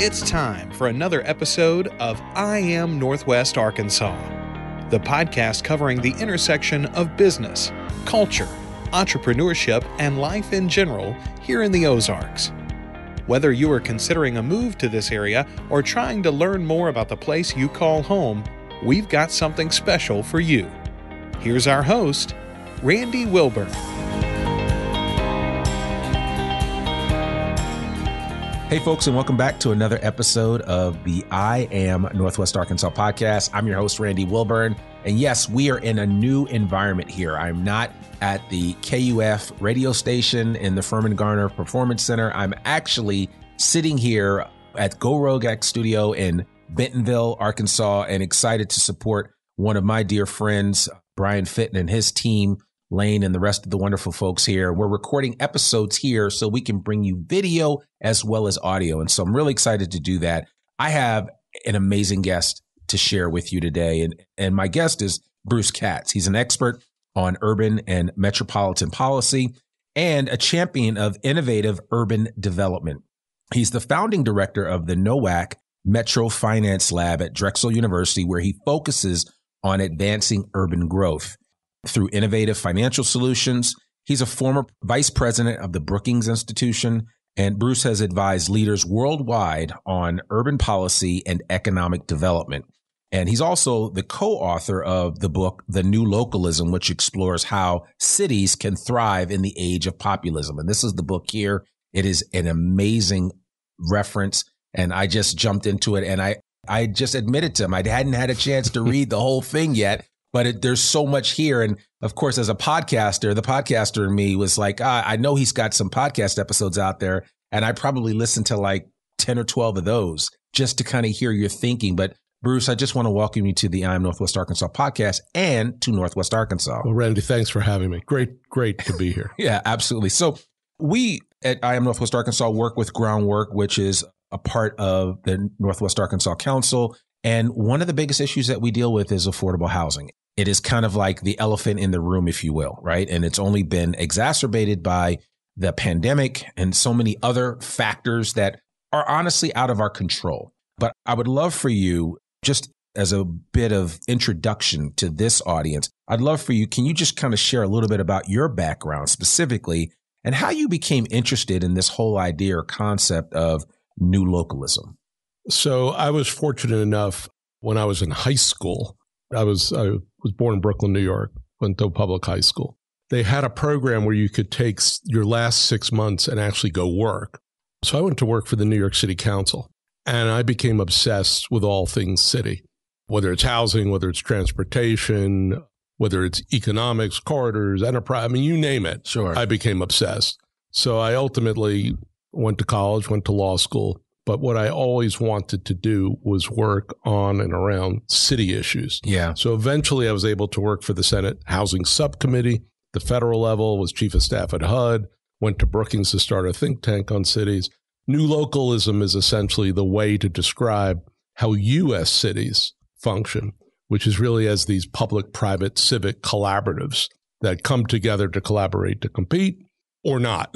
It's time for another episode of I Am Northwest Arkansas, the podcast covering the intersection of business, culture, entrepreneurship, and life in general here in the Ozarks. Whether you are considering a move to this area or trying to learn more about the place you call home, we've got something special for you. Here's our host, Randy Wilburn. Hey folks, and welcome back to another episode of the I Am Northwest Arkansas podcast. I'm your host, Randy Wilburn. And yes, we are in a new environment here. I'm not at the KUF radio station in the Furman Garner Performance Center. I'm actually sitting here at Gorog X Studio in Bentonville, Arkansas, and excited to support one of my dear friends, Brian Fitton, and his team, Lane, and the rest of the wonderful folks here. We're recording episodes here so we can bring you video as well as audio. And so I'm really excited to do that. I have an amazing guest to share with you today. And my guest is Bruce Katz. He's an expert on urban and metropolitan policy and a champion of innovative urban development. He's the founding director of the Nowak Metro Finance Lab at Drexel University, where he focuses on advancing urban growth through innovative financial solutions. He's a former vice president of the Brookings Institution, and Bruce has advised leaders worldwide on urban policy and economic development. And he's also the co-author of the book, The New Localism, which explores how cities can thrive in the age of populism. And this is the book here. It is an amazing reference, and I just jumped into it, and I just admitted to him I hadn't had a chance to read the whole thing yet. But there's so much here. And of course, as a podcaster, the podcaster in me was like, I know he's got some podcast episodes out there. And I probably listened to like 10 or 12 of those just to kind of hear your thinking. But Bruce, I just want to welcome you to the I Am Northwest Arkansas podcast and to Northwest Arkansas. Well, Randy, thanks for having me. Great to be here. Yeah, absolutely. So we at I Am Northwest Arkansas work with Groundwork, which is a part of the Northwest Arkansas Council. And one of the biggest issues that we deal with is affordable housing. It is kind of like the elephant in the room, if you will, right? And it's only been exacerbated by the pandemic and so many other factors that are honestly out of our control. But I would love for you, just as a bit of introduction to this audience, I'd love for you, can you just kind of share a little bit about your background specifically and how you became interested in this whole idea or concept of new localism? So I was fortunate enough when I was in high school. I was born in Brooklyn, New York, went to public high school. They had a program where you could take your last 6 months and actually go work. So I went to work for the New York City Council, and I became obsessed with all things city, whether it's housing, whether it's transportation, whether it's economics, corridors, enterprise, I mean, you name it. Sure. I became obsessed. So I ultimately went to college, went to law school. But what I always wanted to do was work on and around city issues. Yeah. So eventually I was able to work for the Senate Housing Subcommittee, the federal level, was chief of staff at HUD, went to Brookings to start a think tank on cities. New localism is essentially the way to describe how U.S. cities function, which is really as these public-private civic collaboratives that come together to collaborate to compete or not.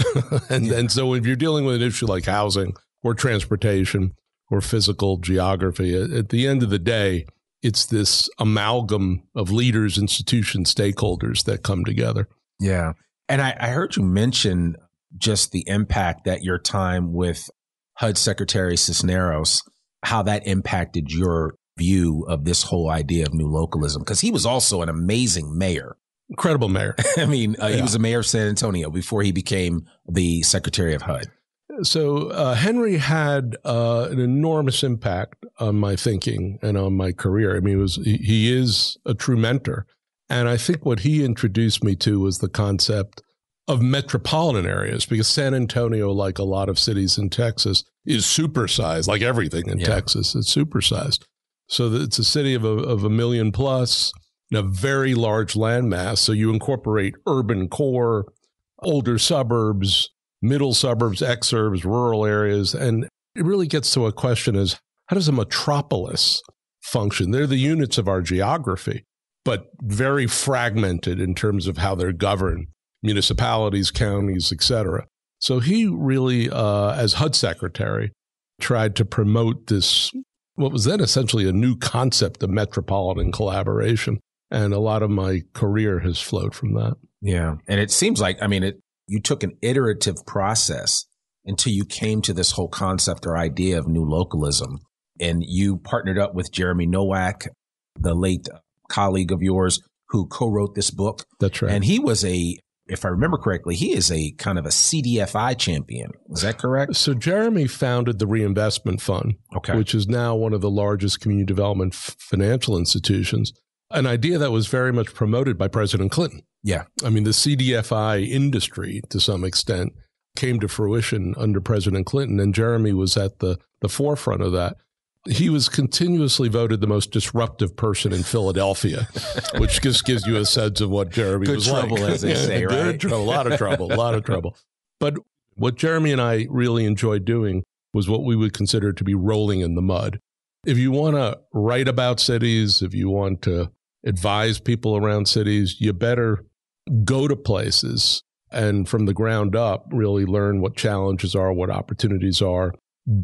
And so if you're dealing with an issue like housing or transportation or physical geography, at the end of the day, it's this amalgam of leaders, institutions, stakeholders that come together. Yeah. And I heard you mention just the impact that your time with HUD Secretary Cisneros, how that impacted your view of this whole idea of new localism, because he was also an amazing mayor. Incredible mayor. I mean, he was the mayor of San Antonio before he became the Secretary of HUD. So Henry had an enormous impact on my thinking and on my career. I mean, he is a true mentor. And I think what he introduced me to was the concept of metropolitan areas, because San Antonio, like a lot of cities in Texas, is supersized, like everything in Texas. It's supersized. So it's a city of a million plus, a very large landmass. So you incorporate urban core, older suburbs, middle suburbs, exurbs, rural areas. And it really gets to a question is, how does a metropolis function? They're the units of our geography, but very fragmented in terms of how they're governed, municipalities, counties, et cetera. So he really, as HUD secretary, tried to promote this, what was then essentially a new concept of metropolitan collaboration. And a lot of my career has flowed from that. Yeah. And it seems like, you took an iterative process until you came to this whole concept or idea of new localism. And you partnered up with Jeremy Nowak, the late colleague of yours who co-wrote this book. That's right. And he was if I remember correctly, he is a kind of a CDFI champion. Is that correct? So Jeremy founded the Reinvestment Fund, which is now one of the largest community development financial institutions, an idea that was very much promoted by President Clinton. Yeah. The CDFI industry, to some extent, came to fruition under President Clinton, and Jeremy was at the forefront of that. He was continuously voted the most disruptive person in Philadelphia, which just gives you a sense of what Jeremy was like. Good trouble, as they say, right? Good trouble, a lot of trouble. But what Jeremy and I really enjoyed doing was what we would consider to be rolling in the mud. If you want to write about cities, if you want to advise people around cities, you better go to places and from the ground up really learn what challenges are, what opportunities are.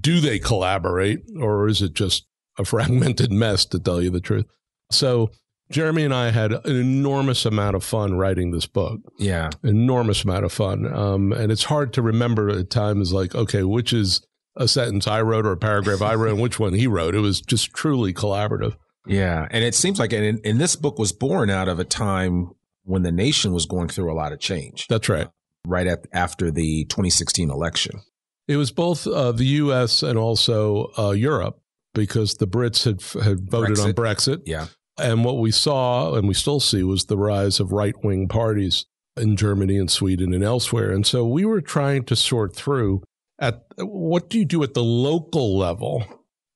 Do they collaborate, or is it just a fragmented mess, to tell you the truth? So Jeremy and I had an enormous amount of fun writing this book. Yeah. Enormous amount of fun. And it's hard to remember at times, like, okay, which is a sentence I wrote or a paragraph I wrote and which one he wrote. It was just truly collaborative. Yeah. And it seems like, and this book was born out of a time when the nation was going through a lot of change. That's right. Right after the 2016 election. It was both the U.S. and also Europe, because the Brits had voted on Brexit. Yeah. And what we saw, and we still see, was the rise of right-wing parties in Germany and Sweden and elsewhere. And so we were trying to sort through at what do you do at the local level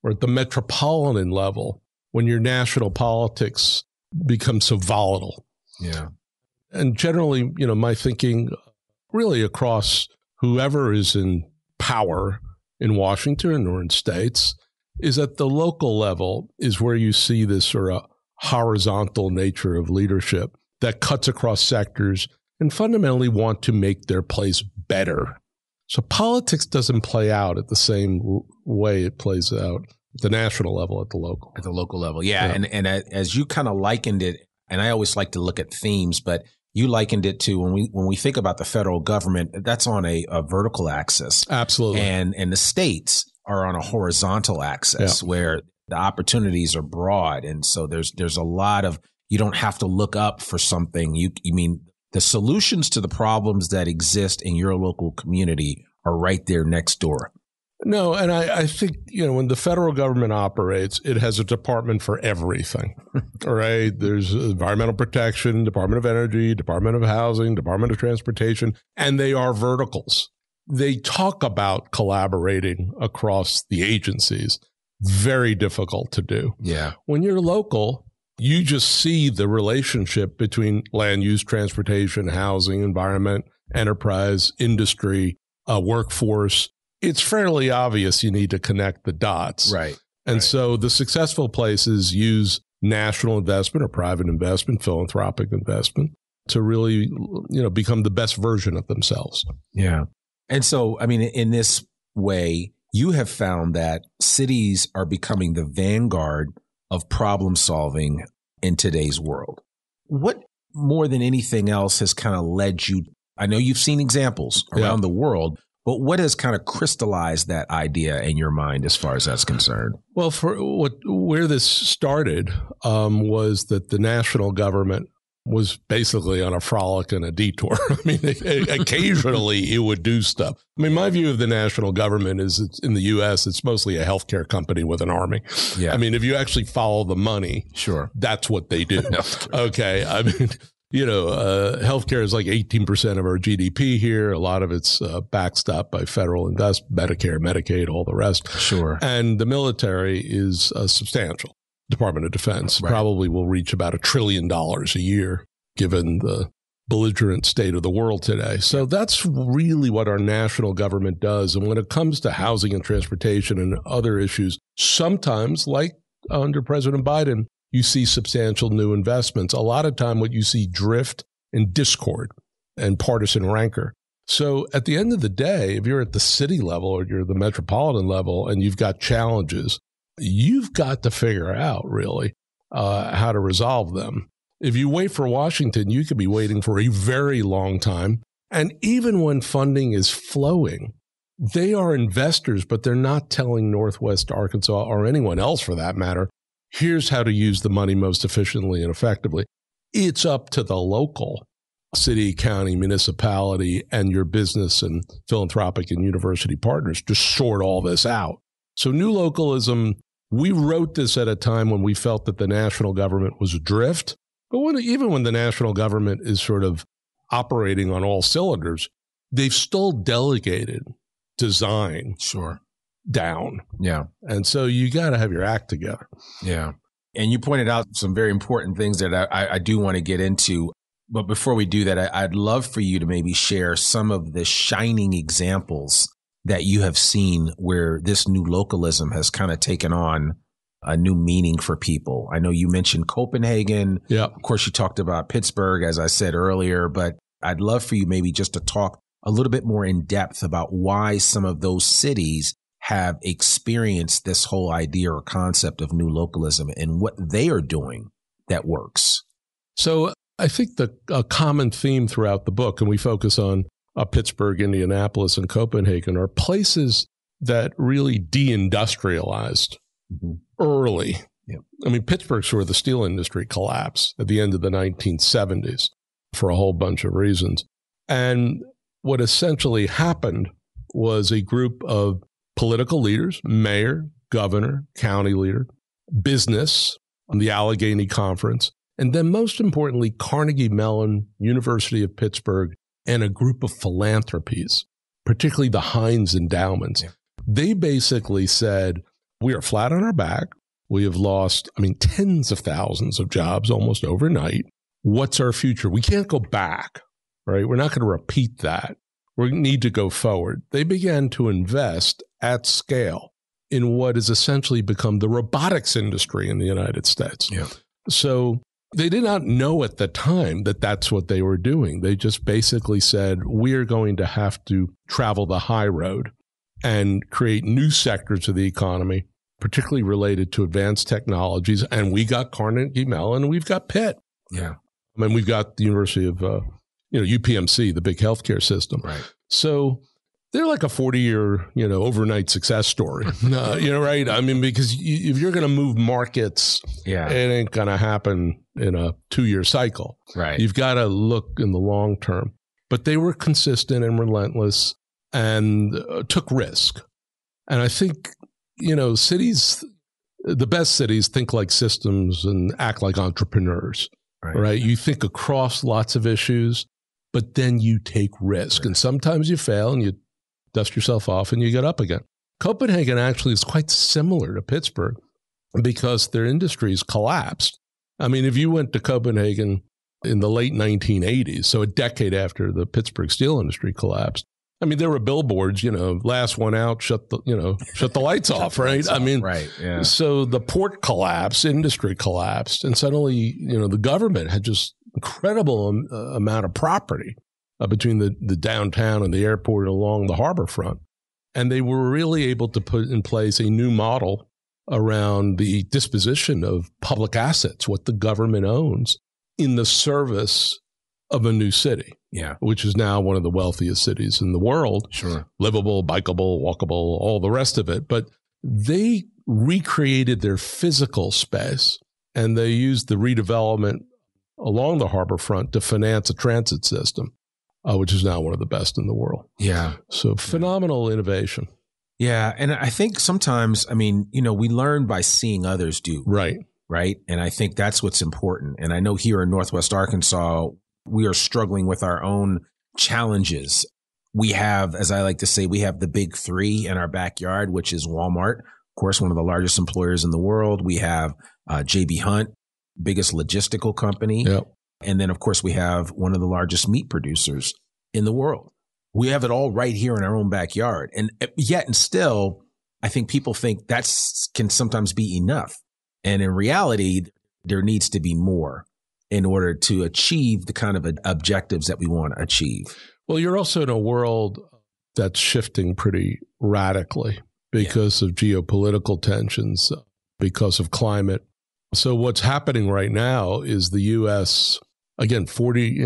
or at the metropolitan level when your national politics become so volatile. Yeah. And generally, my thinking really across whoever is in power in Washington or in states is at the local level is where you see this sort of horizontal nature of leadership that cuts across sectors and fundamentally want to make their place better. So politics doesn't play out at the same way it plays out at the national level, at the local level. Yeah. And as you kind of likened it, and I always like to look at themes, but you likened it to when we think about the federal government, that's on a vertical axis. Absolutely. And the states are on a horizontal axis where the opportunities are broad. And so there's a lot of, you don't have to look up for something. You mean the solutions to the problems that exist in your local community are right there next door. No, and I think, when the federal government operates, it has a department for everything, right? There's environmental protection, Department of Energy, Department of Housing, Department of Transportation, and they are verticals. They talk about collaborating across the agencies. Very difficult to do. Yeah. When you're local, you just see the relationship between land use, transportation, housing, environment, enterprise, industry, workforce. It's fairly obvious you need to connect the dots. Right. And so the successful places use national investment or private investment, philanthropic investment to really, become the best version of themselves. Yeah. And so, in this way, you have found that cities are becoming the vanguard of problem solving in today's world. What more than anything else has kind of led you? I know you've seen examples around the world, but what has kind of crystallized that idea in your mind as far as that's concerned? Well, where this started was that the national government was basically on a frolic and a detour. Occasionally it would do stuff. My view of the national government is in the U.S., it's mostly a healthcare company with an army. Yeah. If you actually follow the money, sure, that's what they do. Okay. Healthcare is like 18% of our GDP here. A lot of it's backstopped by federal investment, Medicare, Medicaid, all the rest. Sure. And the military is substantial. Department of Defense probably will reach about $1 trillion a year, given the belligerent state of the world today. So that's really what our national government does. And when it comes to housing and transportation and other issues, sometimes, like under President Biden, you see substantial new investments. A lot of time what you see drift and discord and partisan rancor. So at the end of the day, if you're at the city level or you're the metropolitan level and you've got challenges, you've got to figure out really how to resolve them. If you wait for Washington, you could be waiting for a very long time. And even when funding is flowing, they are investors, but they're not telling Northwest Arkansas or anyone else for that matter, here's how to use the money most efficiently and effectively. It's up to the local city, county, municipality, and your business and philanthropic and university partners to sort all this out. So New Localism, we wrote this at a time when we felt that the national government was adrift. But even when the national government is sort of operating on all cylinders, they've still delegated design down. Yeah. And so you got to have your act together. Yeah. And you pointed out some very important things that I do want to get into. But before we do that, I'd love for you to maybe share some of the shining examples that you have seen where this new localism has kind of taken on a new meaning for people. I know you mentioned Copenhagen. Yeah. Of course, you talked about Pittsburgh, as I said earlier, but I'd love for you maybe just to talk a little bit more in depth about why some of those cities have experienced this whole idea or concept of new localism and what they are doing that works. So I think a common theme throughout the book, and we focus on Pittsburgh, Indianapolis, and Copenhagen, are places that really deindustrialized early. Yep. I mean, Pittsburgh's where the steel industry collapsed at the end of the 1970s for a whole bunch of reasons. And what essentially happened was a group of political leaders, mayor, governor, county leader, business, the Allegheny Conference, and then most importantly, Carnegie Mellon, University of Pittsburgh, and a group of philanthropies, particularly the Heinz endowments. Yeah. They basically said, we are flat on our back. We have lost, tens of thousands of jobs almost overnight. What's our future? We can't go back, right? We're not going to repeat that. We need to go forward. They began to invest at scale in what has essentially become the robotics industry in the United States. Yeah. So they did not know at the time that that's what they were doing. They just basically said, we're going to have to travel the high road and create new sectors of the economy, particularly related to advanced technologies. And we got Carnegie Mellon and we've got Pitt. Yeah. We've got the University of, UPMC, the big healthcare system. Right. So they're like a 40-year, overnight success story, right? Because if you're going to move markets, it ain't going to happen in a 2-year cycle. Right. You've got to look in the long term. But they were consistent and relentless and took risk. And I think, cities, the best cities think like systems and act like entrepreneurs, right? You think across lots of issues, but then you take risk. Right. And sometimes you fail and you dust yourself off and you get up again. Copenhagen actually is quite similar to Pittsburgh because their industries collapsed. If you went to Copenhagen in the late 1980s, so a decade after the Pittsburgh steel industry collapsed, there were billboards, last one out, shut the lights off, right? Right. Yeah. So the port collapsed, industry collapsed, and suddenly, the government had just incredible amount of property between the downtown and the airport along the harbor front. And they were really able to put in place a new model around the disposition of public assets, what the government owns, in the service of a new city, which is now one of the wealthiest cities in the world. Sure. Livable, bikeable, walkable, all the rest of it. But they recreated their physical space and they used the redevelopment along the harbor front to finance a transit system, which is now one of the best in the world. Yeah. So phenomenal innovation. Yeah. And I think sometimes, we learn by seeing others do. Right. Right. And I think that's what's important. And I know here in Northwest Arkansas, we are struggling with our own challenges. We have, as I like to say, we have the big three in our backyard, which is Walmart, of course, one of the largest employers in the world. We have J.B. Hunt, biggest logistical company. Yep. And then, of course, we have one of the largest meat producers in the world. We have it all right here in our own backyard. And yet and still, I think people think can sometimes be enough. And in reality, there needs to be more. in order to achieve the kind of objectives that we want to achieve. Well, you're also in a world that's shifting pretty radically because of geopolitical tensions, because of climate. So what's happening right now is the U.S., again, 40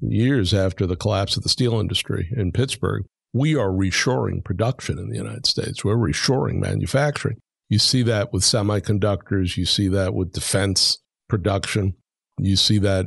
years after the collapse of the steel industry in Pittsburgh, we are reshoring production in the United States. We're reshoring manufacturing. You see that with semiconductors. You see that with defense production. You see that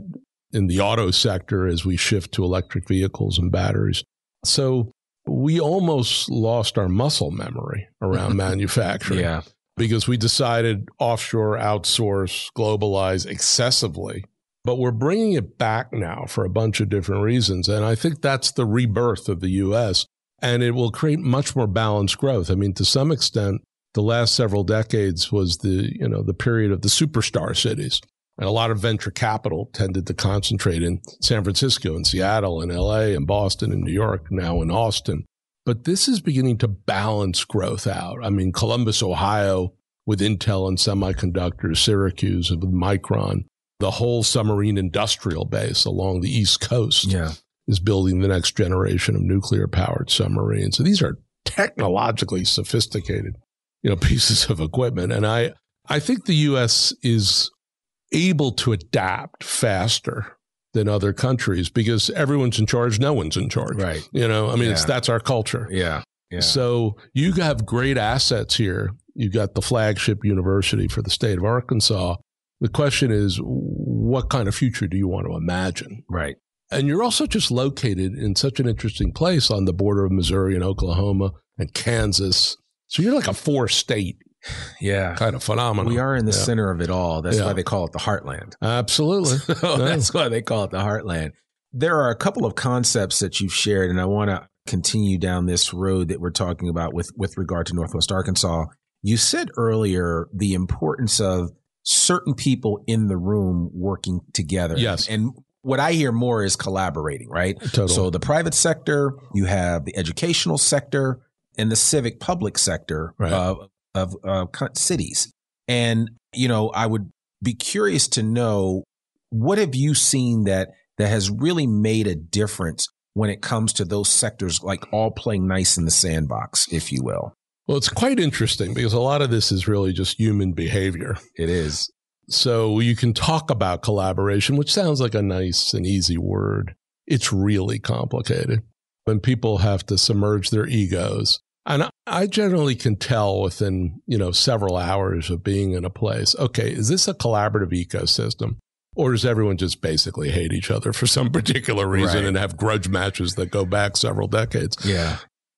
in the auto sector as we shift to electric vehicles and batteries. So we almost lost our muscle memory around manufacturing because we decided offshore, outsource, globalize excessively. But we're bringing it back now for a bunch of different reasons. And I think that's the rebirth of the U.S. And it will create much more balanced growth. I mean, to some extent, the last several decades was the period of the superstar cities. And a lot of venture capital tended to concentrate in San Francisco and Seattle and LA and Boston and New York, now in Austin. But this is beginning to balance growth out. I mean, Columbus, Ohio, with Intel and semiconductors, Syracuse with Micron, the whole submarine industrial base along the East Coast is building the next generation of nuclear-powered submarines. So these are technologically sophisticated, pieces of equipment. And I think the U.S. is able to adapt faster than other countries because everyone's in charge, no one's in charge. Right. That's our culture. Yeah. So you have great assets here. You got the flagship university for the state of Arkansas. The question is, what kind of future do you want to imagine? Right. And you're also just located in such an interesting place on the border of Missouri and Oklahoma and Kansas. So you're like a 4-state kind of phenomenon. We are in the center of it all. That's why they call it the heartland. Absolutely. That's why they call it the heartland. There are a couple of concepts that you've shared, and I want to continue down this road that we're talking about with regard to Northwest Arkansas. You said earlier the importance of certain people in the room working together. Yes. And what I hear more is collaborating, right? Totally. So the private sector, you have the educational sector, and the civic public sector of cities. And, I would be curious to know, what have you seen that has really made a difference when it comes to those sectors, like all playing nice in the sandbox, if you will? Well, it's quite interesting because a lot of this is really just human behavior. It is. So you can talk about collaboration, which sounds like a nice and easy word. It's really complicated when people have to submerge their egos. And I generally can tell within, several hours of being in a place, okay, is this a collaborative ecosystem? Or does everyone just basically hate each other for some particular reason and have grudge matches that go back several decades? Yeah.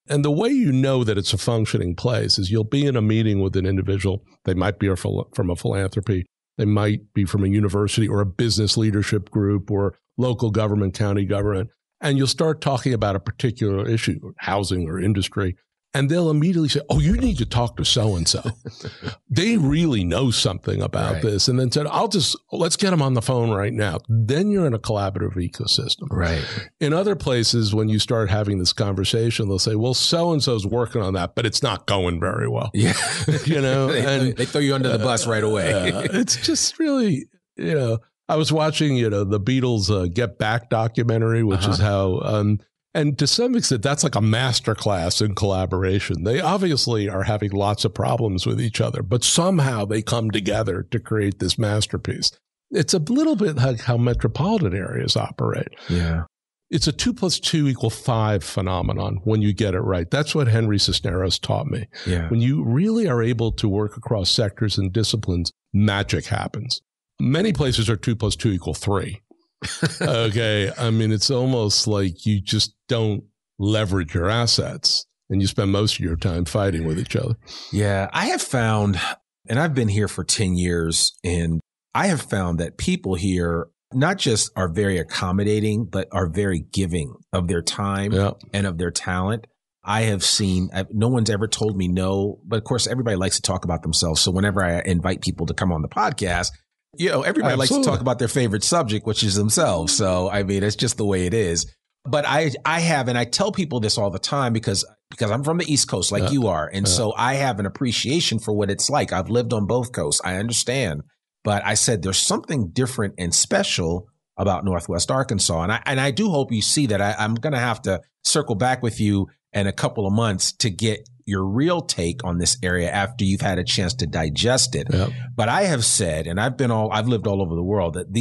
And the way you know that it's a functioning place is you'll be in a meeting with an individual. They might be from a philanthropy. They might be from a university or a business leadership group or local government, county government. And you'll start talking about a particular issue, housing or industry. And they'll immediately say, oh, you need to talk to so-and-so. They really know something about this. And then said, let's get them on the phone right now. Then you're in a collaborative ecosystem. Right. In other places, when you start having this conversation, they'll say, well, so-and-so's working on that, but it's not going very well. Yeah. They throw you under the bus right away. It's just really, I was watching, the Beatles Get Back documentary, which is how, and to some extent, that's like a masterclass in collaboration. They obviously are having lots of problems with each other, but somehow they come together to create this masterpiece. It's a little bit like how metropolitan areas operate. Yeah. It's a 2 + 2 = 5 phenomenon when you get it right. That's what Henry Cisneros taught me. Yeah. When you really are able to work across sectors and disciplines, magic happens. Many places are 2 + 2 = 3. Okay. I mean, it's almost like you just don't leverage your assets and you spend most of your time fighting with each other. Yeah. I have found, and I've been here for 10 years, and I have found that people here not just are very accommodating, but are very giving of their time and of their talent. I have seen, no one's ever told me no, but of course, everybody likes to talk about themselves. So whenever I invite people to come on the podcast, everybody likes to talk about their favorite subject, which is themselves. So, I mean, it's just the way it is. But I have, and I tell people this all the time because I'm from the East Coast like you are. And so I have an appreciation for what it's like. I've lived on both coasts. I understand. But I said, there's something different and special about Northwest Arkansas. And I do hope you see that. I'm going to have to circle back with you in a couple of months to get your real take on this area after you've had a chance to digest it. Yep. But I have said, and I've lived all over the world, that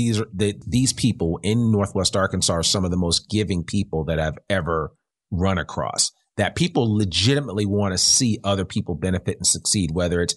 these people in Northwest Arkansas are some of the most giving people that I've ever run across. That people legitimately want to see other people benefit and succeed, whether it's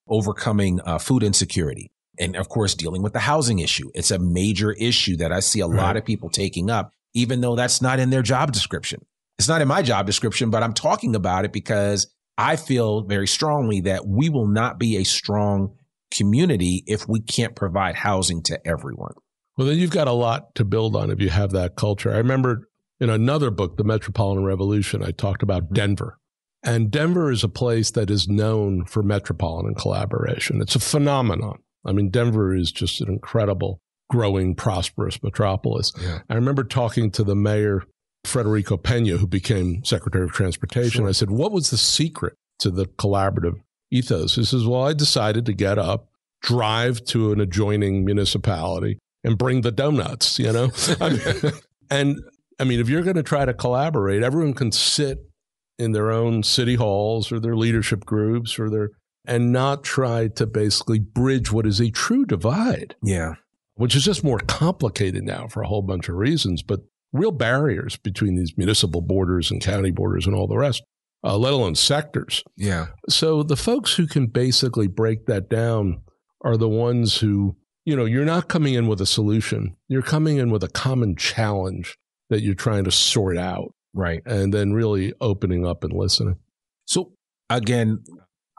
overcoming food insecurity and, of course, dealing with the housing issue. It's a major issue that I see a lot of people taking up, even though that's not in their job description. It's not in my job description, but I'm talking about it because I feel very strongly that we will not be a strong community if we can't provide housing to everyone. Well, then you've got a lot to build on if you have that culture. I remember in another book, The Metropolitan Revolution, I talked about Denver. And Denver is a place that is known for metropolitan collaboration. It's a phenomenon. I mean, Denver is just an incredible, growing, prosperous metropolis. Yeah. I remember talking to the mayor, Federico Pena, who became Secretary of Transportation. Sure. I said, what was the secret to the collaborative ethos? He says, well, I decided to get up, drive to an adjoining municipality and bring the donuts, you know? I mean, if you're going to try to collaborate, everyone can sit in their own city halls or their leadership groups and not try to basically bridge what is a true divide. Yeah. Which is just more complicated now for a whole bunch of reasons, but real barriers between these municipal borders and county borders and all the rest, let alone sectors. Yeah. So the folks who can basically break that down are the ones who, you know, you're not coming in with a solution. You're coming in with a common challenge that you're trying to sort out. Right. And then really opening up and listening. So again,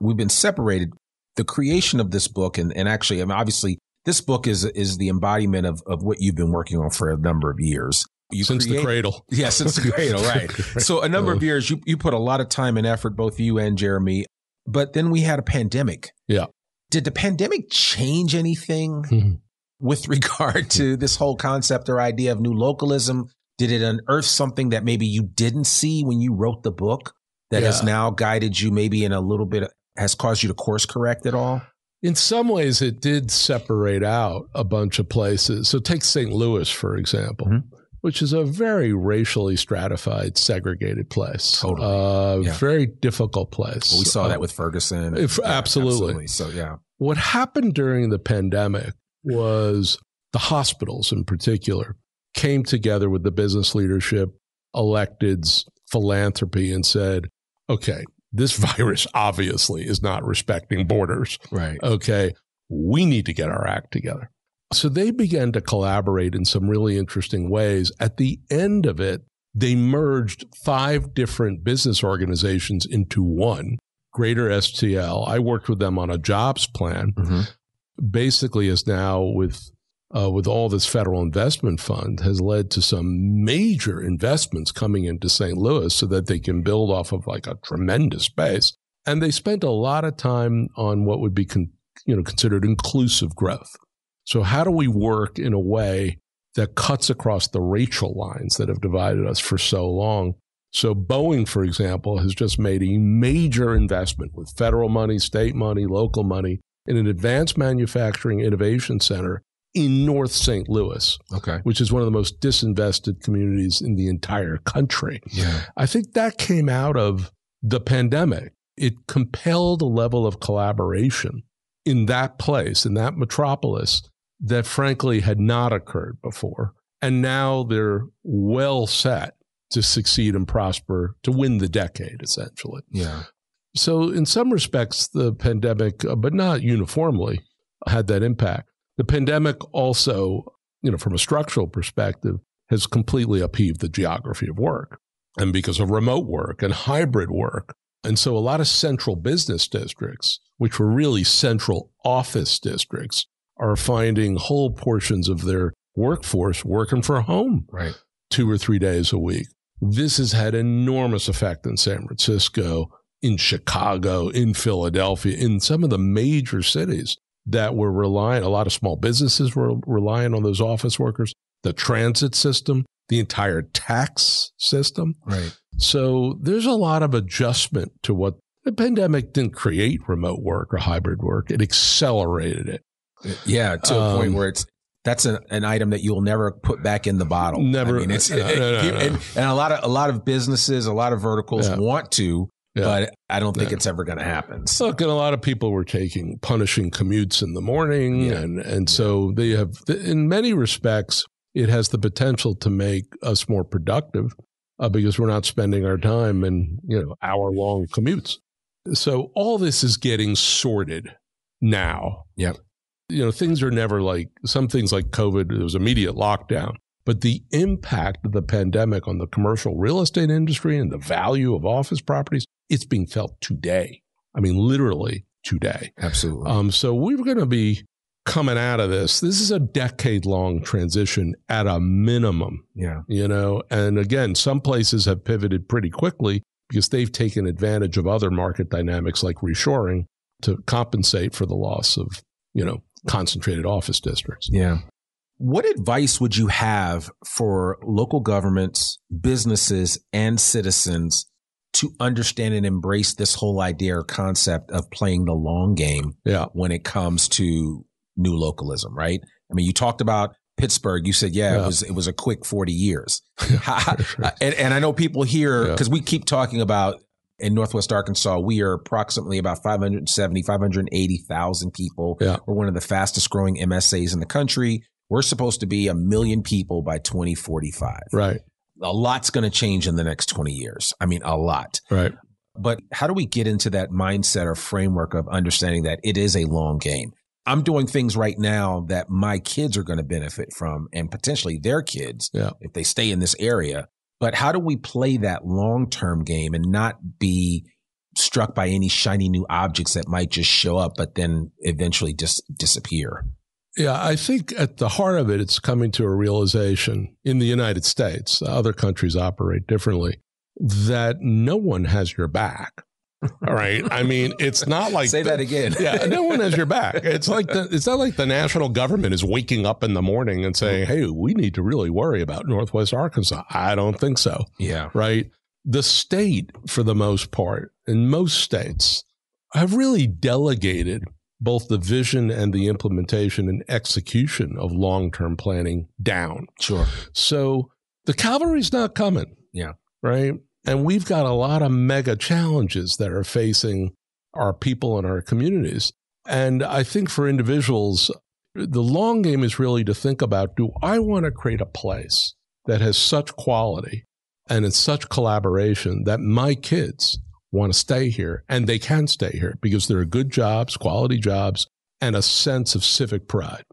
we've been separated. The creation of this book, and actually, I mean, obviously, this book is the embodiment of what you've been working on for a number of years. Since the cradle. Yeah, since the cradle, right. So a number of years, you put a lot of time and effort, both you and Jeremy. But then we had a pandemic. Yeah. Did the pandemic change anything with regard to this whole concept or idea of new localism? Did it unearth something that maybe you didn't see when you wrote the book that has now guided you maybe in a little bit, has caused you to course correct it all? In some ways, it did separate out a bunch of places. So take St. Louis, for example, which is a very racially stratified, segregated place. Totally. Very difficult place. Well, we saw that with Ferguson. Absolutely. So, yeah. What happened during the pandemic was the hospitals in particular came together with the business leadership, electeds, philanthropy, and said, okay, this virus obviously is not respecting borders. Right. Okay, we need to get our act together. So they began to collaborate in some really interesting ways. At the end of it, they merged 5 different business organizations into one, Greater STL. I worked with them on a jobs plan. Basically, is now with all this federal investment fund has led to some major investments coming into St. Louis so that they can build off of like a tremendous base. And they spent a lot of time on what would be considered inclusive growth. So how do we work in a way that cuts across the racial lines that have divided us for so long? So Boeing, for example, has just made a major investment with federal money, state money, local money in an advanced manufacturing innovation center in North St. Louis, which is one of the most disinvested communities in the entire country. Yeah. I think that came out of the pandemic. It compelled a level of collaboration in that place, in that metropolis, that frankly had not occurred before. And now they're well set to succeed and prosper, to win the decade, essentially. Yeah. So in some respects, the pandemic, but not uniformly, had that impact. The pandemic also, from a structural perspective, has completely upheaved the geography of work. And because of remote work and hybrid work. And so a lot of central business districts, which were really central office districts, are finding whole portions of their workforce working from home 2 or 3 days a week. This has had enormous effect in San Francisco, in Chicago, in Philadelphia, in some of the major cities that were relying, a lot of small businesses were relying on those office workers, the transit system, the entire tax system. Right. So there's a lot of adjustment to what the pandemic didn't create remote work or hybrid work. It accelerated it. Yeah, to a point where that's an item that you'll never put back in the bottle. Never. I mean, and a lot of businesses, a lot of verticals want to, but I don't think it's ever going to happen. So. Look, and a lot of people were punishing commutes in the morning. And so they have, in many respects, it has the potential to make us more productive because we're not spending our time in, hour-long commutes. So all this is getting sorted now. Yep. Things are never like, some things like COVID, there was immediate lockdown. But the impact of the pandemic on the commercial real estate industry and the value of office properties, it's being felt today. I mean, literally today. Absolutely. So we're going to be coming out of this. This is a decade-long transition at a minimum. Yeah. And again, some places have pivoted pretty quickly because they've taken advantage of other market dynamics like reshoring to compensate for the loss of, concentrated office districts. Yeah. What advice would you have for local governments, businesses, and citizens to understand and embrace this whole idea or concept of playing the long game when it comes to new localism, right? I mean, you talked about Pittsburgh. You said, it was a quick 40 years. And I know people here, because we keep talking about in Northwest Arkansas, we are approximately about 580,000 people. Yeah. We're one of the fastest growing MSAs in the country. We're supposed to be 1 million people by 2045. Right. A lot's going to change in the next 20 years. I mean, a lot. Right. But how do we get into that mindset or framework of understanding that it is a long game? I'm doing things right now that my kids are going to benefit from and potentially their kids if they stay in this area. But how do we play that long-term game and not be struck by any shiny new objects that might just show up, but then eventually just disappear? Yeah, I think at the heart of it, it's coming to a realization in the United States, other countries operate differently, that no one has your back. All right. I mean, it's not like say that again. Yeah, no one has your back. It's not like the national government is waking up in the morning and saying, "Hey, we need to really worry about Northwest Arkansas." I don't think so. Yeah. Right. The state, for the most part, in most states, have really delegated both the vision and the implementation and execution of long-term planning down. Sure. So the cavalry's not coming. Yeah. Right. And we've got a lot of mega challenges that are facing our people and our communities. And I think for individuals, the long game is really to think about, do I want to create a place that has such quality and in such collaboration that my kids want to stay here and they can stay here because there are good jobs, quality jobs, and a sense of civic pride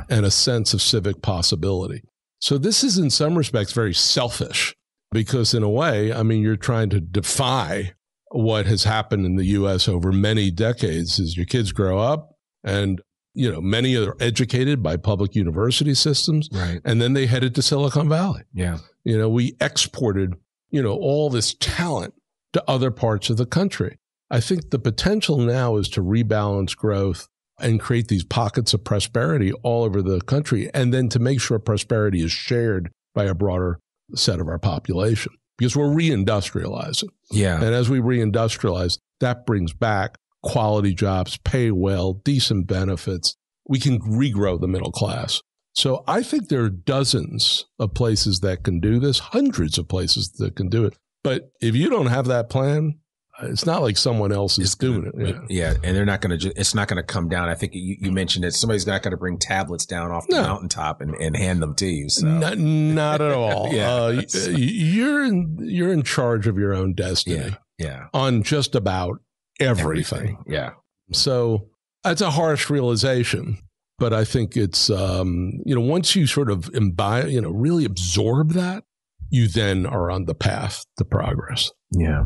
and a sense of civic possibility. So this is in some respects very selfish. Because in a way, I mean, you're trying to defy what has happened in the U.S. over many decades as your kids grow up and, many are educated by public university systems. Right. And then they headed to Silicon Valley. Yeah. We exported, all this talent to other parts of the country. I think the potential now is to rebalance growth and create these pockets of prosperity all over the country. And then to make sure prosperity is shared by a broader set of our population because we're reindustrializing. Yeah. And as we reindustrialize, that brings back quality jobs, pay well, decent benefits. We can regrow the middle class. So I think there are dozens of places that can do this, hundreds of places that can do it. But if you don't have that plan, it's not like someone else is doing it. Yeah. And they're not going to, it's not going to come down. I think you mentioned it. Somebody's not going to bring tablets down off the mountaintop and hand them to you. So. Not at all. You're in charge of your own destiny. Yeah. On just about everything. Yeah. So that's a harsh realization, but I think it's, once you sort of imbibe, really absorb that, you then are on the path to progress. Yeah.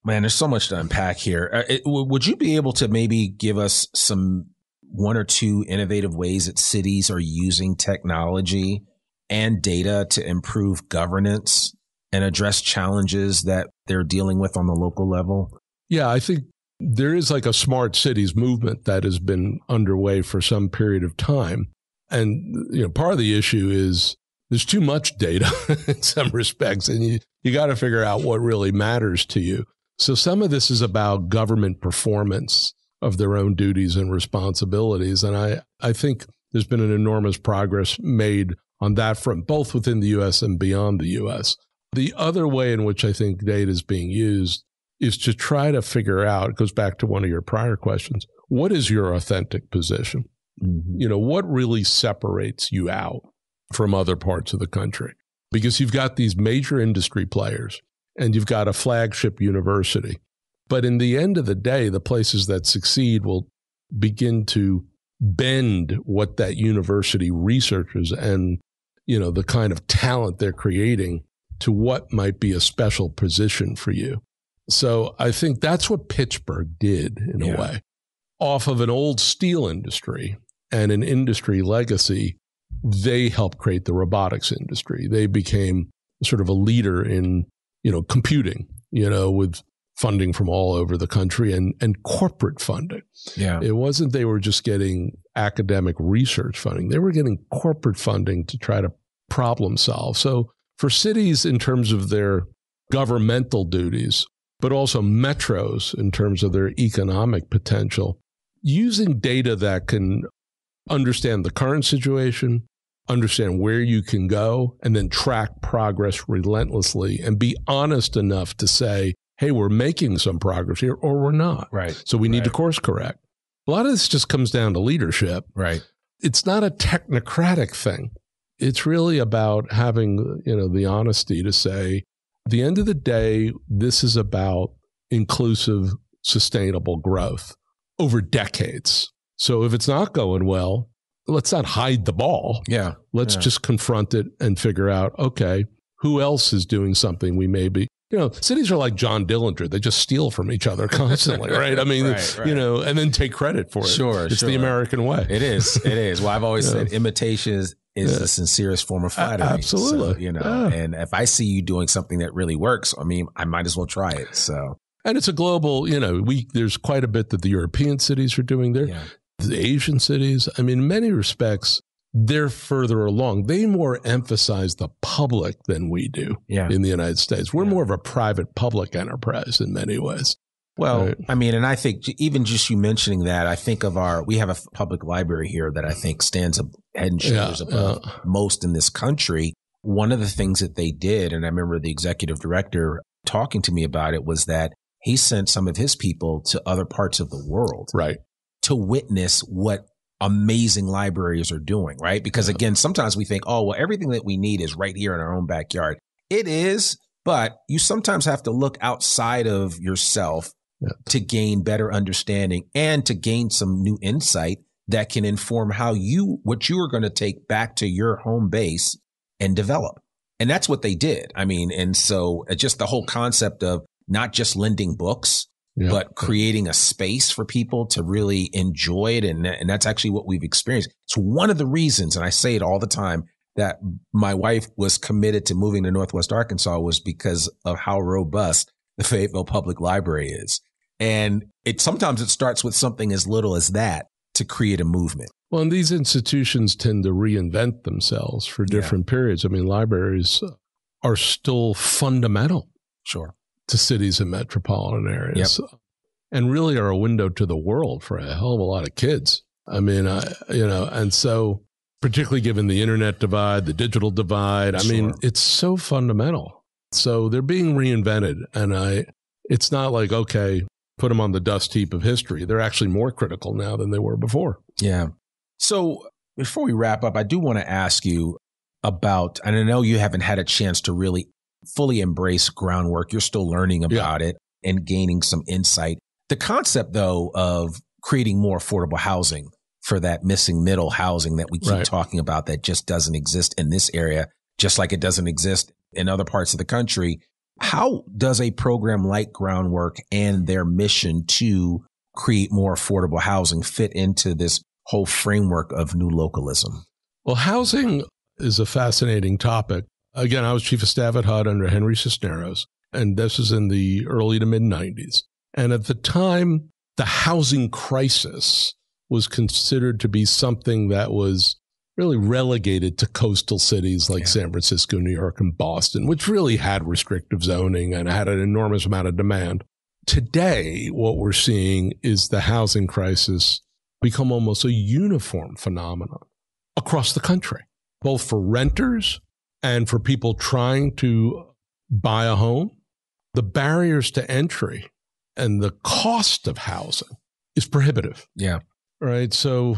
Man, there's so much to unpack here. Would you be able to maybe give us some one or two innovative ways that cities are using technology and data to improve governance and address challenges that they're dealing with on the local level? Yeah, I think there is like a smart cities movement that has been underway for some period of time. And, part of the issue is there's too much data in some respects, and you got to figure out what really matters to you. So some of this is about government performance of their own duties and responsibilities. And I think there's been an enormous progress made on that front, both within the U.S. and beyond the U.S. The other way in which I think data is being used is to try to figure out, it goes back to one of your prior questions, what is your authentic position? Mm-hmm. What really separates you out from other parts of the country? Because you've got these major industry players and you've got a flagship university. But in the end of the day, the places that succeed will begin to bend what that university researches and, the kind of talent they're creating to what might be a special position for you. So I think that's what Pittsburgh did in a way. Off of an old steel industry and an industry legacy, they helped create the robotics industry. They became sort of a leader in, computing, with funding from all over the country and corporate funding. Yeah. It wasn't they were just getting academic research funding. They were getting corporate funding to try to problem solve. So for cities in terms of their governmental duties, but also metros in terms of their economic potential, using data that can understand the current situation, understand where you can go, and then track progress relentlessly and be honest enough to say, hey, we're making some progress here or we're not. Right. So we need to course correct. A lot of this just comes down to leadership. Right. It's not a technocratic thing. It's really about having, the honesty to say, at the end of the day, this is about inclusive, sustainable growth over decades. So if it's not going well, let's not hide the ball. Yeah. Let's just confront it and figure out, okay, who else is doing something we may be. Cities are like John Dillinger. They just steal from each other constantly, right? I mean, and then take credit for it. Sure. It's the American way. It is. Well, I've always said imitation is the sincerest form of flattery. Absolutely. So, and if I see you doing something that really works, I might as well try it. So, and it's a global, there's quite a bit that the European cities are doing there. Yeah. The Asian cities, in many respects, they're further along. They more emphasize the public than we do in the United States. We're more of a private public enterprise in many ways. Well, and I think even just you mentioning that, I think of we have a public library here that I think stands head and shoulders above most in this country. One of the things that they did, and I remember the executive director talking to me about it, was that he sent some of his people to other parts of the world to witness what amazing libraries are doing, right? Because again, sometimes we think, oh, well, everything that we need is right here in our own backyard. It is, but you sometimes have to look outside of yourself to gain better understanding and to gain some new insight that can inform what you are going to take back to your home base and develop. And that's what they did. And so just the whole concept of not just lending books, but creating a space for people to really enjoy it. And that's actually what we've experienced. It's one of the reasons, and I say it all the time, that my wife was committed to moving to Northwest Arkansas was because of how robust the Fayetteville Public Library is. And sometimes it starts with something as little as that to create a movement. Well, and these institutions tend to reinvent themselves for different periods. Libraries are still fundamental. Sure. To cities and metropolitan areas, and really are a window to the world for a hell of a lot of kids. And so particularly given the internet divide, the digital divide, it's so fundamental. So they're being reinvented, and it's not like, okay, put them on the dust heap of history. They're actually more critical now than they were before. Yeah. So before we wrap up, I do want to ask you about, and I know you haven't had a chance to really fully embrace groundwork. You're still learning about it and gaining some insight. The concept, though, of creating more affordable housing for that missing middle housing that we keep talking about that just doesn't exist in this area, just like it doesn't exist in other parts of the country. How does a program like Groundwork and their mission to create more affordable housing fit into this whole framework of new localism? Well, housing is a fascinating topic. Again, I was chief of staff at HUD under Henry Cisneros, and this was in the early to mid-90s. And at the time, the housing crisis was considered to be something that was really relegated to coastal cities like San Francisco, New York, and Boston, which really had restrictive zoning and had an enormous amount of demand. today, what we're seeing is the housing crisis become almost a uniform phenomenon across the country, both for renters and for people trying to buy a home. The barriers to entry and the cost of housing is prohibitive. Yeah. Right. So,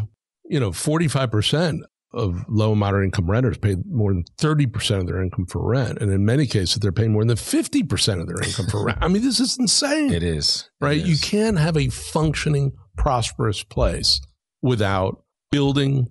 45% of low and moderate income renters pay more than 30% of their income for rent. And in many cases, they're paying more than 50% of their income for rent. I mean, this is insane. It is. Right. It is. You can't have a functioning, prosperous place without building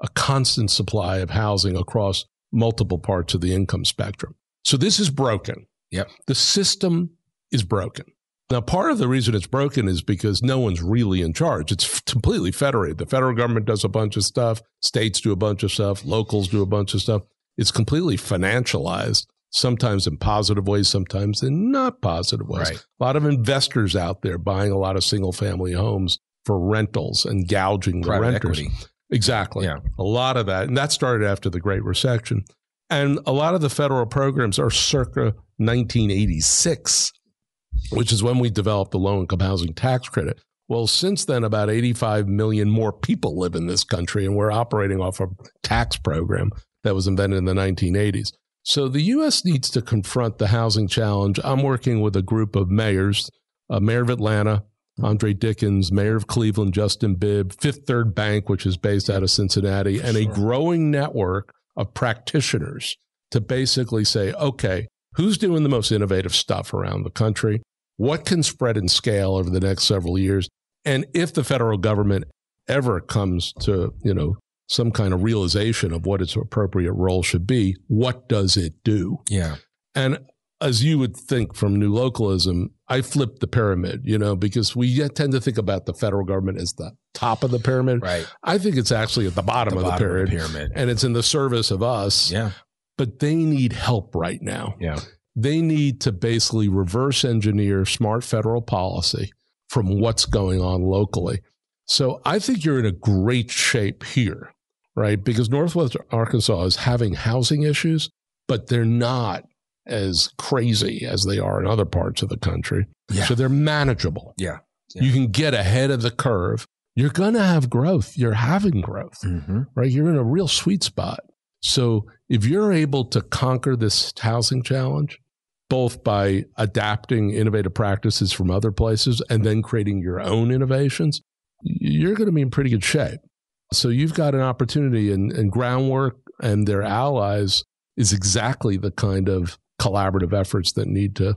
a constant supply of housing across multiple parts of the income spectrum. So this is broken. Yep. The system is broken. Now, part of the reason it's broken is because no one's really in charge. It's completely federated. The federal government does a bunch of stuff. States do a bunch of stuff. Locals do a bunch of stuff. It's completely financialized, sometimes in positive ways, sometimes in not positive ways. Right. A lot of investors out there buying a lot of single-family homes for rentals and gouging the Private renters. equity. Exactly. Yeah. A lot of that. And that started after the Great Recession. And a lot of the federal programs are circa 1986, which is when we developed the low-income housing tax credit. Well, since then, about 85 million more people live in this country, and we're operating off a tax program that was invented in the 1980s. So the U.S. needs to confront the housing challenge. I'm working with a group of mayors, Mayor of Atlanta, Andre Dickens, Mayor of Cleveland, Justin Bibb, Fifth Third Bank, which is based out of Cincinnati, and a growing network of practitioners to basically say, okay, who's doing the most innovative stuff around the country? What can spread and scale over the next several years? And if the federal government ever comes to, some kind of realization of what its appropriate role should be, what does it do? Yeah. And as you would think from New Localism, I flipped the pyramid, because we tend to think about the federal government as the top of the pyramid. Right. I think it's actually at the bottom of the pyramid. And it's in the service of us. Yeah. But they need help right now. Yeah. They need to basically reverse engineer smart federal policy from what's going on locally. So I think you're in a great shape here, right? Because Northwest Arkansas is having housing issues, but they're not as crazy as they are in other parts of the country. Yeah. So they're manageable. Yeah. You can get ahead of the curve. You're going to have growth. You're having growth, right? You're in a real sweet spot. So if you're able to conquer this housing challenge, both by adapting innovative practices from other places and then creating your own innovations, you're going to be in pretty good shape. So you've got an opportunity, and Groundwork and their allies is exactly the kind of collaborative efforts that need to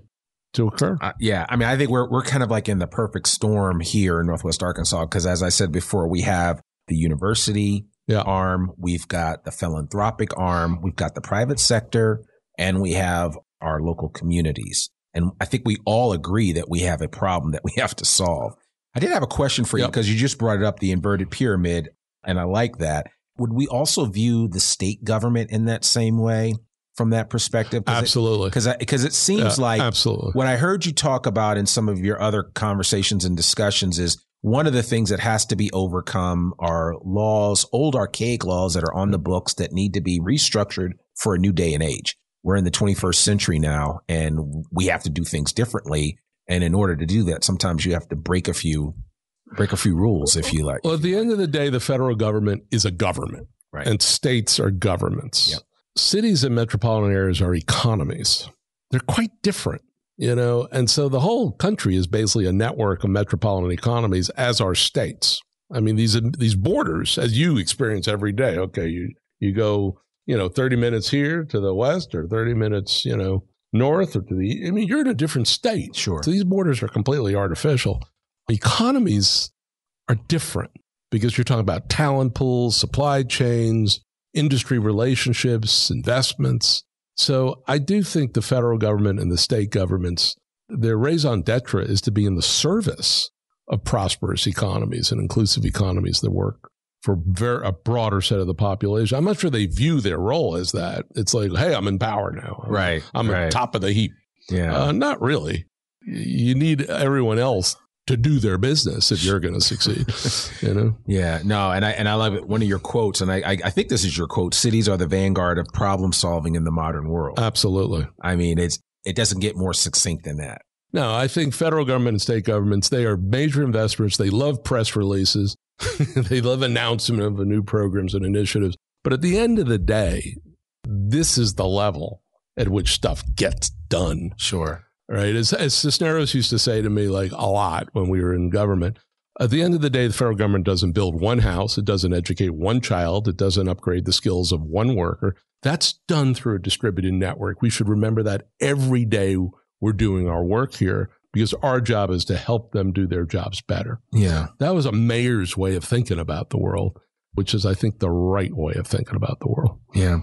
occur. Yeah. I mean, I think we're kind of like in the perfect storm here in Northwest Arkansas, because as I said before, we have the university arm, we've got the philanthropic arm, we've got the private sector, and we have our local communities. And I think we all agree that we have a problem that we have to solve. I did have a question for you, because you just brought it up, the inverted pyramid, and I like that. Would we also view the state government in that same way from that perspective? Absolutely. Because it seems like absolutely. What I heard you talk about in some of your other conversations and discussions is one of the things that has to be overcome are laws, old archaic laws that are on the books that need to be restructured for a new day and age. We're in the 21st century now, and we have to do things differently. And in order to do that, sometimes you have to break a few rules, if you like. Well, at the end of the day, the federal government is a government, right? And states are governments. Yep. Cities and metropolitan areas are economies. They're quite different, and so the whole country is basically a network of metropolitan economies, as are states. I mean, these borders, as you experience every day. Okay, you go 30 minutes here to the west, or 30 minutes, north, or to the, you're in a different state. Sure. So these borders are completely artificial. Economies are different because you're talking about talent pools, supply chains, industry relationships, investments. So I do think the federal government and the state governments, their raison d'etre is to be in the service of prosperous economies and inclusive economies that work for a broader set of the population. I'm not sure they view their role as that. It's like, hey, I'm in power now. Right. I'm at the top of the heap. Yeah. Not really. You need everyone else to do their business if you're going to succeed, Yeah, no. And I love it. One of your quotes, and I think this is your quote: cities are the vanguard of problem solving in the modern world. Absolutely. I mean, it doesn't get more succinct than that. No, I think federal government and state governments, they are major investors. They love press releases. They love announcement of new programs and initiatives. But at the end of the day, this is the level at which stuff gets done. Sure. Right? As Cisneros used to say to me, like, a lot when we were in government, at the end of the day, the federal government doesn't build one house. It doesn't educate one child. It doesn't upgrade the skills of one worker. That's done through a distributed network. We should remember that every day we're doing our work here, because our job is to help them do their jobs better. Yeah. That was a mayor's way of thinking about the world, which is, I think, the right way of thinking about the world. Yeah.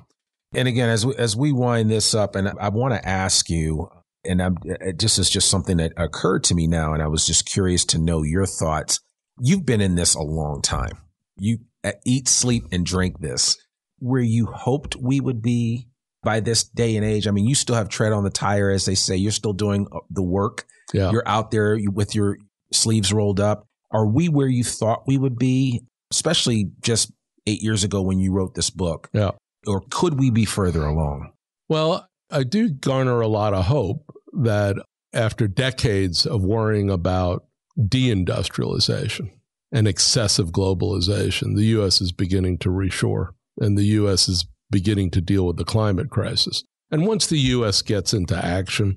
And again, as we wind this up, and I want to ask you, and this is just something that occurred to me now, and I was just curious to know your thoughts. You've been in this a long time. You eat, sleep, and drink this. Where you hoped we would be by this day and age? I mean, you still have tread on the tire, as they say. You're still doing the work. Yeah. You're out there with your sleeves rolled up. Are we where you thought we would be, especially just 8 years ago when you wrote this book? Yeah. Or could we be further along? Well, I do garner a lot of hope that after decades of worrying about deindustrialization and excessive globalization, the U.S. is beginning to reshore, and the U.S. is beginning to deal with the climate crisis. And once the U.S. gets into action,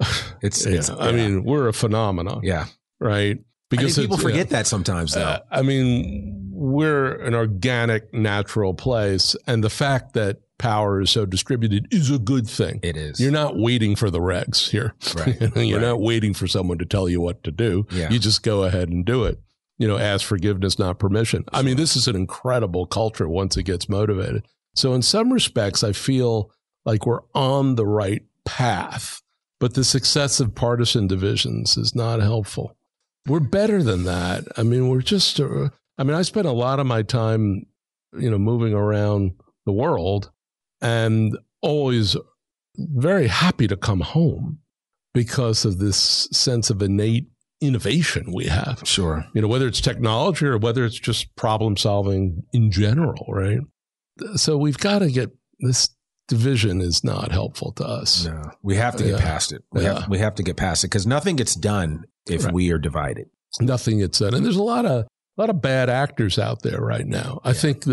I mean, we're a phenomenon. Yeah. Right? Because people forget that sometimes, though. I mean, we're an organic, natural place. And the fact that power is so distributed is a good thing. It is. You're not waiting for the regs here. Right. You're not waiting for someone to tell you what to do. Yeah. You just go ahead and do it. Ask forgiveness, not permission. I mean, this is an incredible culture once it gets motivated. So in some respects, I feel like we're on the right path, but the successive partisan divisions is not helpful. We're better than that. I mean, I spent a lot of my time, moving around the world and always very happy to come home because of this sense of innate innovation we have. Sure. Whether it's technology or whether it's just problem solving in general, right? So we've got to get this division is not helpful to us. No, we have to get past it. We have to get past it because nothing gets done if we are divided. Nothing gets done. And there's a lot of bad actors out there right now. I think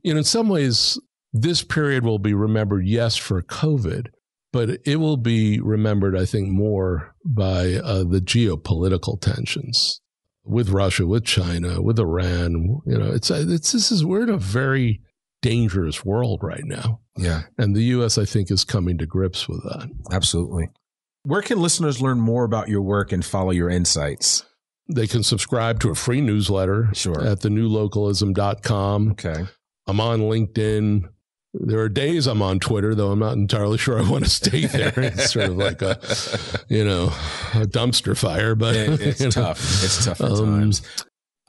in some ways, this period will be remembered, yes, for COVID, but it will be remembered, I think, more by the geopolitical tensions with Russia, with China, with Iran. We're in a very dangerous world right now. Yeah. And the U.S., I think, is coming to grips with that. Absolutely. Where can listeners learn more about your work and follow your insights? They can subscribe to a free newsletter at thenewlocalism.com. Okay. I'm on LinkedIn. There are days I'm on Twitter, though I'm not entirely sure I want to stay there. It's sort of like a dumpster fire, but it's tough. It's tough at times.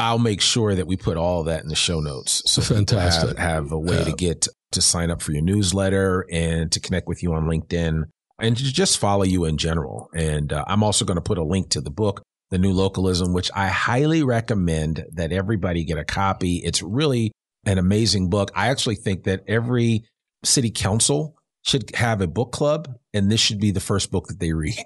I'll make sure that we put all that in the show notes. So fantastic. Have a way to get to sign up for your newsletter and to connect with you on LinkedIn and to just follow you in general. And I'm also going to put a link to the book, The New Localism, which I highly recommend that everybody get a copy. It's really an amazing book. I actually think that every city council should have a book club, and this should be the first book that they read.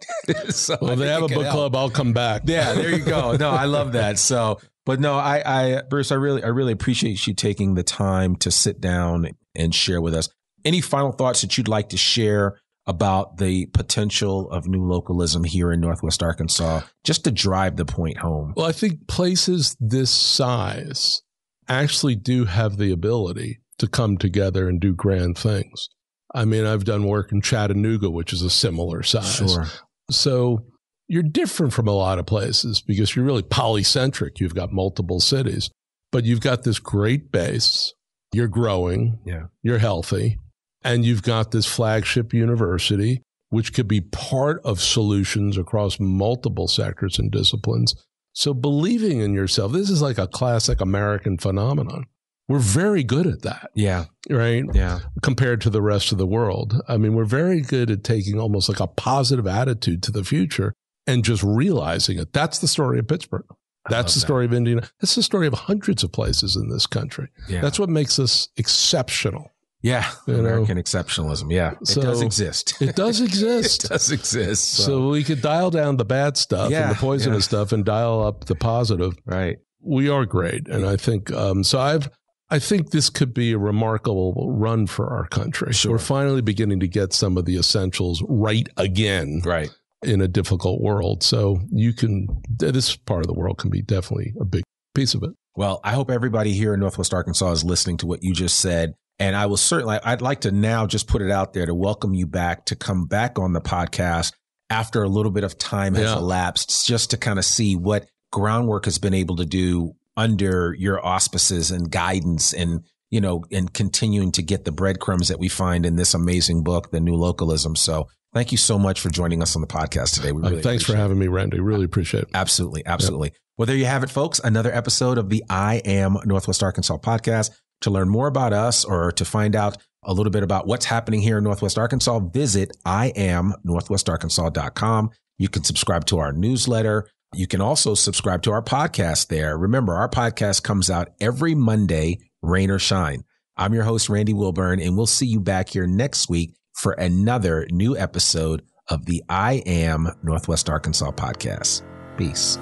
So well, if they have a book club, I'll come back. Yeah, there you go. No, I love that. So, but no, Bruce, I really appreciate you taking the time to sit down and share with us. Any final thoughts that you'd like to share about the potential of new localism here in Northwest Arkansas, just to drive the point home? Well, I think places this size actually do have the ability to come together and do grand things. I mean, I've done work in Chattanooga, which is a similar size. Sure. So you're different from a lot of places because you're really polycentric. You've got multiple cities, but you've got this great base. You're growing. Yeah. You're healthy. And you've got this flagship university, which could be part of solutions across multiple sectors and disciplines. So believing in yourself, this is like a classic American phenomenon. We're very good at that. Yeah. Right? Yeah. Compared to the rest of the world. I mean, we're very good at taking almost like a positive attitude to the future and just realizing it. That's the story of Pittsburgh. That's the story of Indiana. That's the story of hundreds of places in this country. Yeah. That's what makes us exceptional. Yeah, American exceptionalism. Yeah, it does exist. It does exist. It does exist. So we could dial down the bad stuff and the poisonous stuff and dial up the positive. Right. We are great. And I think, I think this could be a remarkable run for our country. Sure. We're finally beginning to get some of the essentials right again. Right. In a difficult world. So this part of the world can be definitely a big piece of it. Well, I hope everybody here in Northwest Arkansas is listening to what you just said. And I'd like to now just put it out there to welcome you back, to come back on the podcast after a little bit of time has elapsed, just to kind of see what groundwork has been able to do under your auspices and guidance, and, and continuing to get the breadcrumbs that we find in this amazing book, The New Localism. So thank you so much for joining us on the podcast today. We really thanks for having me, Randy. Really appreciate it. Absolutely. Absolutely. Yep. Well, there you have it, folks. Another episode of the I Am Northwest Arkansas podcast. To learn more about us or to find out a little bit about what's happening here in Northwest Arkansas, visit iamnorthwestarkansas.com. You can subscribe to our newsletter. You can also subscribe to our podcast there. Remember, our podcast comes out every Monday, rain or shine. I'm your host, Randy Wilburn, and we'll see you back here next week for another new episode of the I Am Northwest Arkansas podcast. Peace.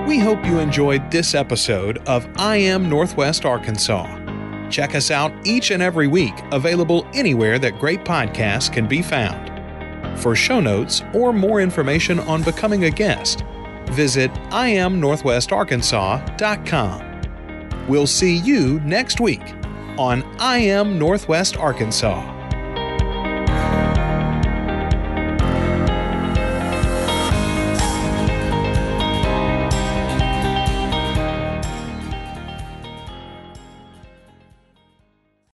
We hope you enjoyed this episode of I Am Northwest Arkansas. Check us out each and every week, available anywhere that great podcasts can be found. For show notes or more information on becoming a guest, visit iamnorthwestarkansas.com. We'll see you next week on I Am Northwest Arkansas.